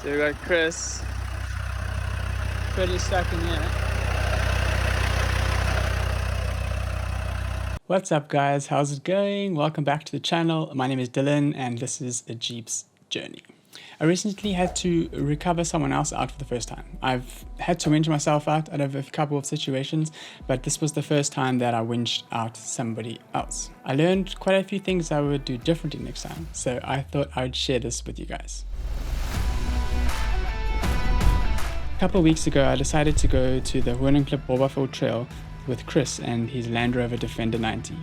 So we got Chris, pretty stuck in here. What's up guys, how's it going? Welcome back to the channel. My name is Dylan and this is A Jeep's Journey. I recently had to recover someone else out for the first time. I've had to winch myself out of a couple of situations, but this was the first time that I winched out somebody else. I learned quite a few things I would do differently next time, so I thought I would share this with you guys. A couple of weeks ago, I decided to go to the Honinklip Trail with Chris and his Landrover Defender 90.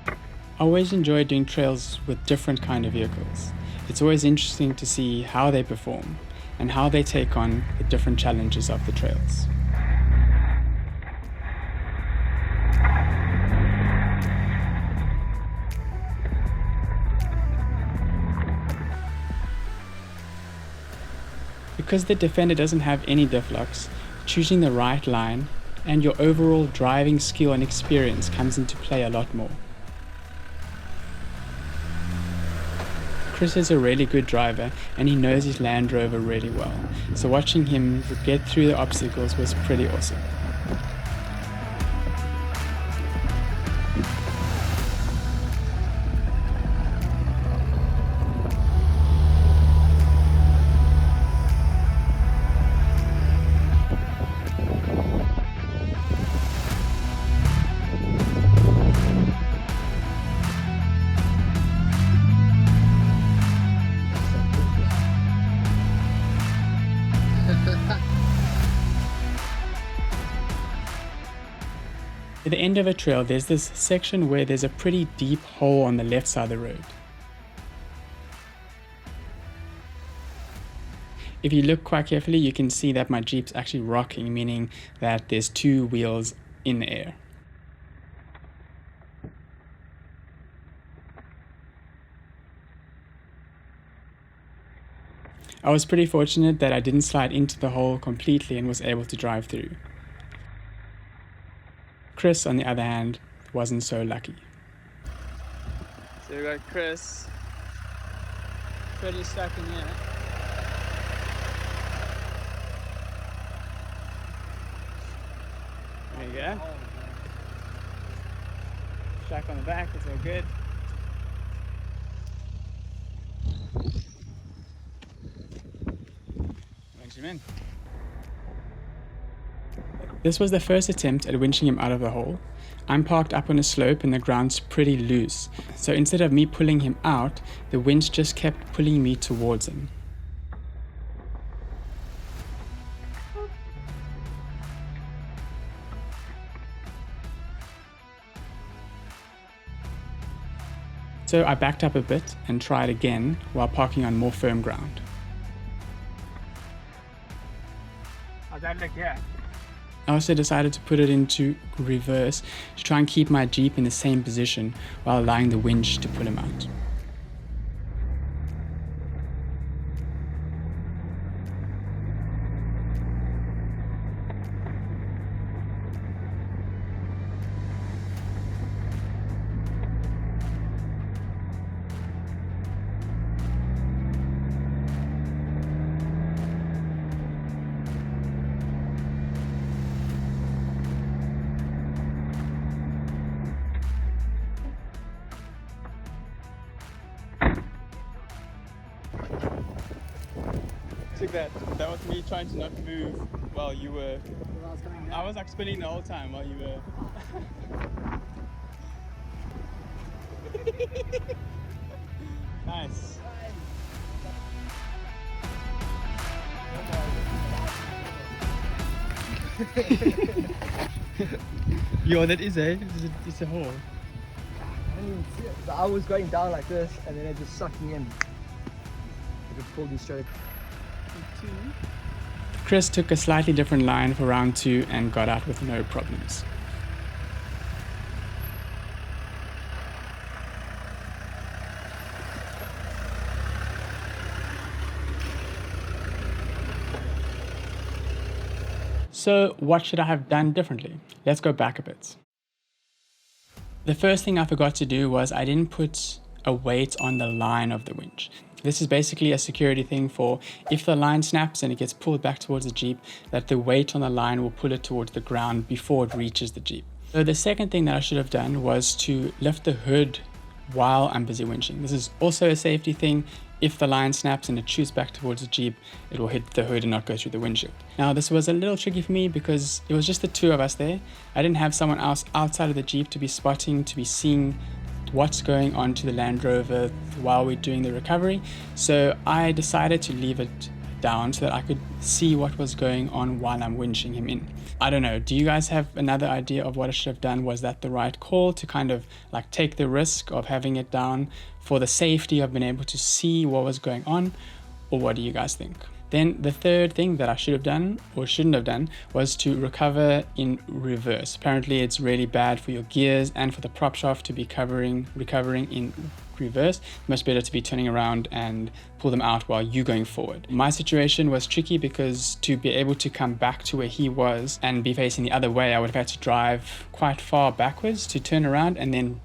I always enjoy doing trails with different kind of vehicles. It's always interesting to see how they perform and how they take on the different challenges of the trails. Because the Defender doesn't have any diff locks, choosing the right line and your overall driving skill and experience comes into play a lot more. Chris is a really good driver and he knows his Land Rover really well, so watching him get through the obstacles was pretty awesome. At the end of a trail, there's this section where there's a pretty deep hole on the left side of the road. If you look quite carefully, you can see that my Jeep's actually rocking, meaning that there's two wheels in the air. I was pretty fortunate that I didn't slide into the hole completely and was able to drive through. Chris, on the other hand, wasn't so lucky. So we got Chris, pretty stuck in here. There you go. Shack on the back, it's all good. Winch him in. This was the first attempt at winching him out of the hole. I'm parked up on a slope and the ground's pretty loose, so instead of me pulling him out, the winch just kept pulling me towards him. So I backed up a bit and tried again while parking on more firm ground. How's that look here? I also decided to put it into reverse to try and keep my Jeep in the same position while allowing the winch to pull him out. Took that was me trying to not move while you were. I was like spinning the whole time while you were. Nice. Yo, that is it's a hole. I didn't even see it. So I was going down like this and then it just sucking in. I could pull these straight. Chris took a slightly different line for round 2 and got out with no problems. So what should I have done differently? Let's go back a bit. The first thing I forgot to do was I didn't put a weight on the line of the winch. This is basically a security thing for if the line snaps and it gets pulled back towards the Jeep, that the weight on the line will pull it towards the ground before it reaches the Jeep. So the second thing that I should have done was to lift the hood while I'm busy winching. This is also a safety thing. If the line snaps and it shoots back towards the Jeep, it will hit the hood and not go through the windshield. Now this was a little tricky for me because it was just the two of us there. I didn't have someone else outside of the Jeep to be spotting, to be seeing what's going on to the Land Rover while we're doing the recovery. So I decided to leave it down so that I could see what was going on while I'm winching him in. I don't know, do you guys have another idea of what I should have done? Was that the right call to kind of like take the risk of having it down for the safety of being able to see what was going on? Or what do you guys think? Then the third thing that I should have done or shouldn't have done was to recover in reverse. Apparently it's really bad for your gears and for the prop shaft to be recovering in reverse. Much better to be turning around and pull them out while you're going forward. My situation was tricky because to be able to come back to where he was and be facing the other way, I would have had to drive quite far backwards to turn around and then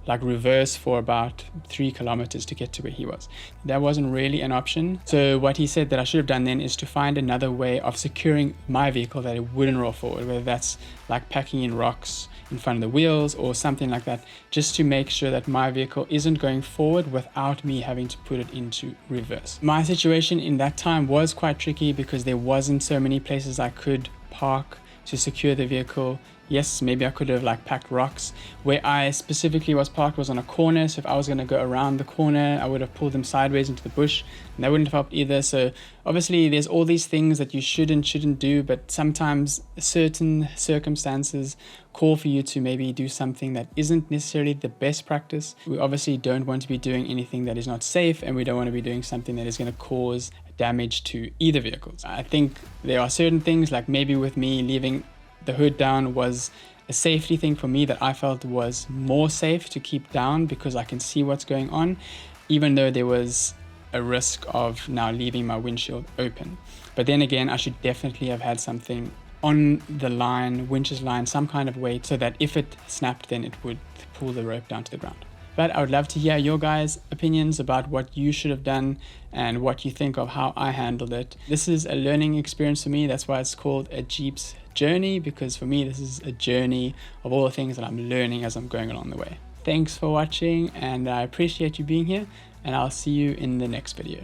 like reverse for about 3 kilometers to get to where he was. That wasn't really an option. So what he said that I should have done then is to find another way of securing my vehicle that it wouldn't roll forward, whether that's like packing in rocks in front of the wheels or something like that, just to make sure that my vehicle isn't going forward without me having to put it into reverse. My situation in that time was quite tricky because there wasn't so many places I could park to secure the vehicle. Yes, maybe I could have like packed rocks. Where I specifically was parked was on a corner, so if I was going to go around the corner, I would have pulled them sideways into the bush, and that wouldn't have helped either. So obviously there's all these things that you shouldn't do, but sometimes certain circumstances call for you to maybe do something that isn't necessarily the best practice. We obviously don't want to be doing anything that is not safe, and we don't want to be doing something that is going to cause damage to either vehicles. I think there are certain things, like maybe with me leaving the hood down was a safety thing for me that I felt was more safe to keep down because I can see what's going on, even though there was a risk of now leaving my windshield open. But then again, I should definitely have had something on the line, winch's line, some kind of weight, so that if it snapped, then it would pull the rope down to the ground. But I would love to hear your guys' opinions about what you should have done and what you think of how I handled it. This is a learning experience for me. That's why it's called a Jeep's journey, because for me, this is a journey of all the things that I'm learning as I'm going along the way. Thanks for watching, and I appreciate you being here, and I'll see you in the next video.